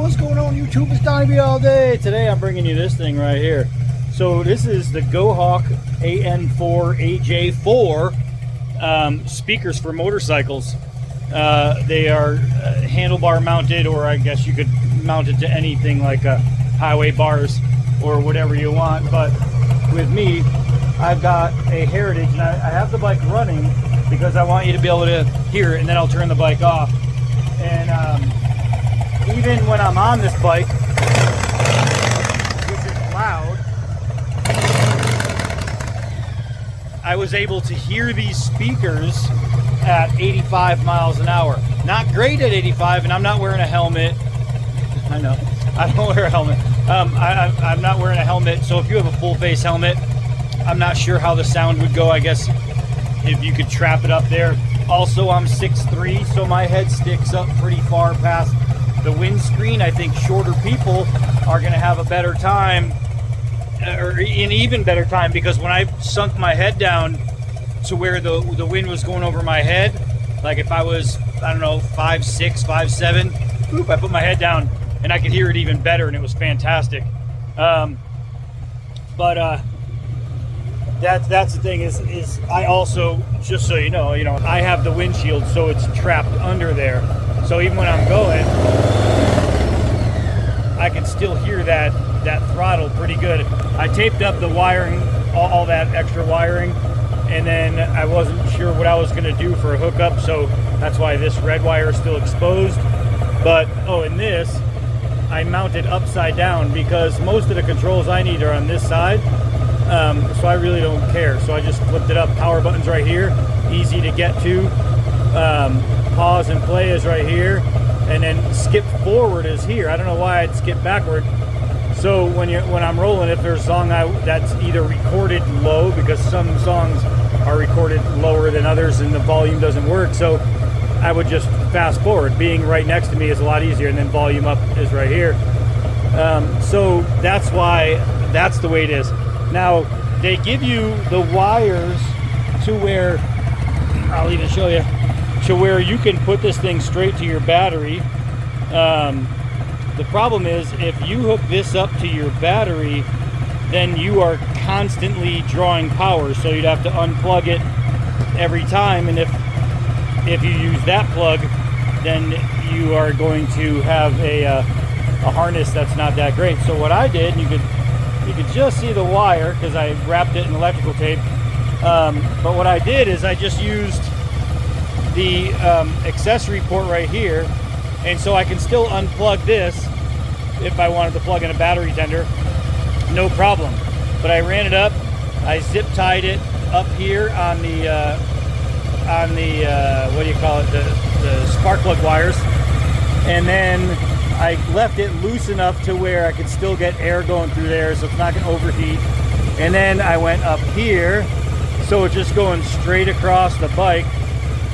what's going on YouTube? It's Donnie all day. Today I'm bringing you this thing right here. So this is the GoHawk AN4 AJ4 speakers for motorcycles. They are handlebar mounted, or I guess you could mount it to anything like highway bars or whatever you want. But with me, I've got a Heritage, and I have the bike running because I want you to be able to hear it, and then I'll turn the bike off. And even when I'm on this bike, which is loud, I was able to hear these speakers at 85 miles an hour. Not great at 85, and I'm not wearing a helmet. I know, I don't wear a helmet. I'm not wearing a helmet, so if you have a full face helmet, I'm not sure how the sound would go. I guess if you could trap it up there. Also, I'm 6'3", so my head sticks up pretty far past the windscreen. I think shorter people are going to have a better time, or an even better time, because when I sunk my head down to where the wind was going over my head, like if I was, I don't know, 5'6", 5'7", boop, I put my head down and I could hear it even better, and it was fantastic. That's the thing is I also, just so you know, I have the windshield, so it's trapped under there. So even when I'm going, I can still hear that throttle pretty good. I taped up the wiring, all that extra wiring, and then I wasn't sure what I was going to do for a hookup, so that's why this red wire is still exposed. But, oh, and this, I mounted upside down because most of the controls I need are on this side. So I really don't care. So I just flipped it up. Power button's right here, easy to get to. Pause and play is right here, and then skip forward is here. I don't know why I'd skip backward. So when I'm rolling, if there's a song that's either recorded low, because some songs are recorded lower than others and the volume doesn't work, so I would just fast forward. Being right next to me is a lot easier, and then volume up is right here. So that's why that's the way it is. Now, they give you the wires to where, I'll even show you, to where you can put this thing straight to your battery. The problem is, if you hook this up to your battery, then you are constantly drawing power, so you'd have to unplug it every time, and if you use that plug, then you are going to have a harness that's not that great. So what I did, you could just see the wire because I wrapped it in electrical tape. But what I did is I just used the accessory port right here, and so I can still unplug this if I wanted to plug in a battery tender, no problem. But I ran it up, I zip tied it up here on the what do you call it, the spark plug wires, and then I left it loose enough to where I could still get air going through there, so it's not going to overheat. And then I went up here, so it's just going straight across the bike.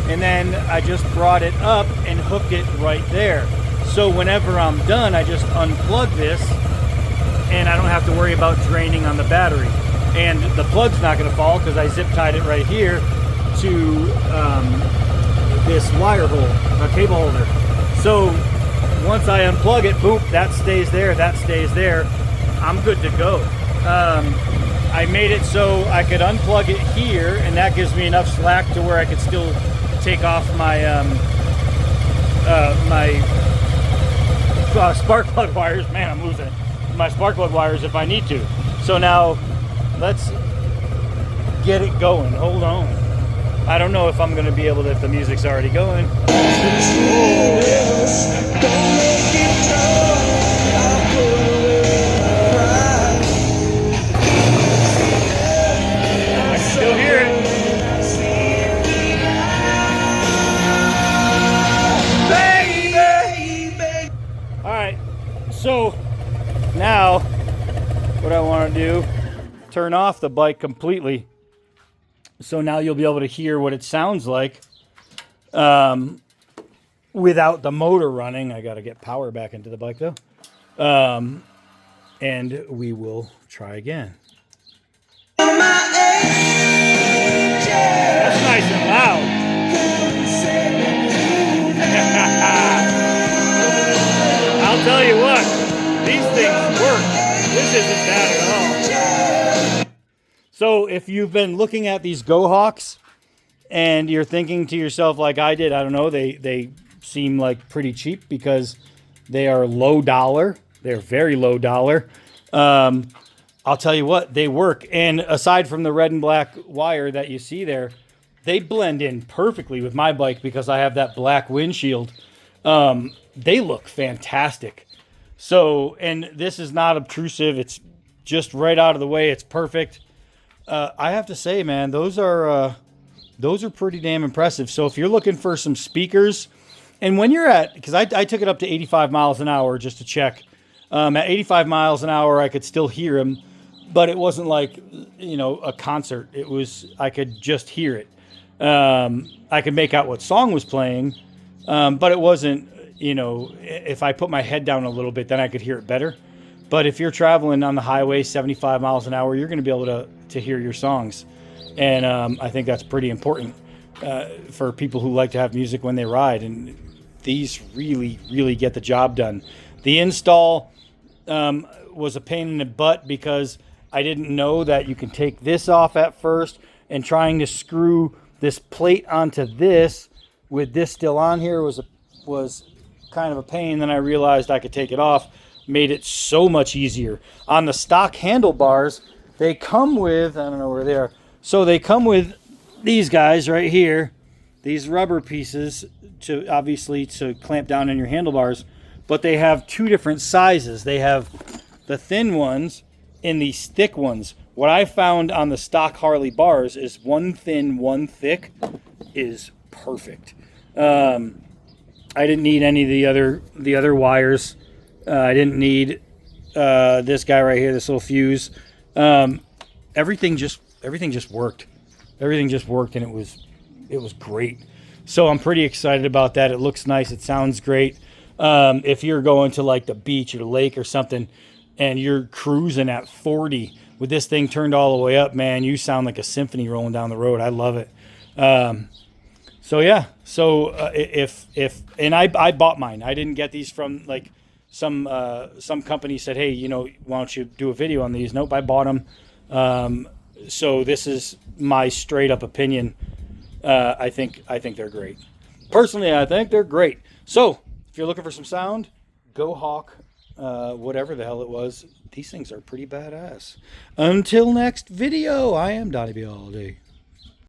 And then I just brought it up and hooked it right there. So whenever I'm done, I just unplug this, and I don't have to worry about draining on the battery. And the plug's not going to fall because I zip tied it right here to this wire hole, a cable holder. So once I unplug it, boop, that stays there, that stays there. I'm good to go. I made it so I could unplug it here, and that gives me enough slack to where I could still take off my spark plug wires. Man, I'm losing it. My spark plug wires if I need to. So now let's get it going. Hold on. I don't know if I'm going to be able to, if the music's already going. I can still hear it. Baby! Alright, so now what I want to do, turn off the bike completely. So now you'll be able to hear what it sounds like without the motor running. I got to get power back into the bike though. And we will try again. That's nice and loud. I'll tell you what. things work. This isn't bad at all. So if you've been looking at these GoHawks and you're thinking to yourself like I did, I don't know, they seem like pretty cheap because they are low dollar. They're very low dollar. I'll tell you what, they work. And aside from the red and black wire that you see there, they blend in perfectly with my bike because I have that black windshield. They look fantastic. So, and this is not obtrusive. It's just right out of the way. It's perfect. I have to say, man, those are pretty damn impressive. So if you're looking for some speakers, and when you're at, because I took it up to 85 miles an hour just to check. At 85 miles an hour, I could still hear him, but it wasn't like, you know, a concert. It was, I could just hear it. I could make out what song was playing, but it wasn't, you know, if I put my head down a little bit, then I could hear it better. But if you're traveling on the highway 75 miles an hour, you're going to be able to hear your songs. And I think that's pretty important for people who like to have music when they ride. And these really, really get the job done. The install was a pain in the butt because I didn't know that you can take this off at first, and trying to screw this plate onto this with this still on here was kind of a pain. Then I realized I could take it off, made it so much easier. On the stock handlebars, they come with, I don't know where they are. So they come with these guys right here, these rubber pieces to obviously to clamp down on your handlebars, but they have two different sizes. They have the thin ones and these thick ones. What I found on the stock Harley bars is one thin, one thick is perfect. I didn't need any of the other wires. I didn't need this guy right here, this little fuse. Everything just worked. Everything just worked, and it was great. So I'm pretty excited about that. It looks nice. It sounds great. If you're going to like the beach or the lake or something, and you're cruising at 40 with this thing turned all the way up, man, you sound like a symphony rolling down the road. I love it. So yeah. So and I bought mine. I didn't get these from like some company said, hey, you know, why don't you do a video on these? Nope, I bought them. So this is my straight up opinion. I think they're great. Personally, I think they're great. So if you're looking for some sound, GoHawk, whatever the hell it was. These things are pretty badass. Until next video, I am Donnie B all day.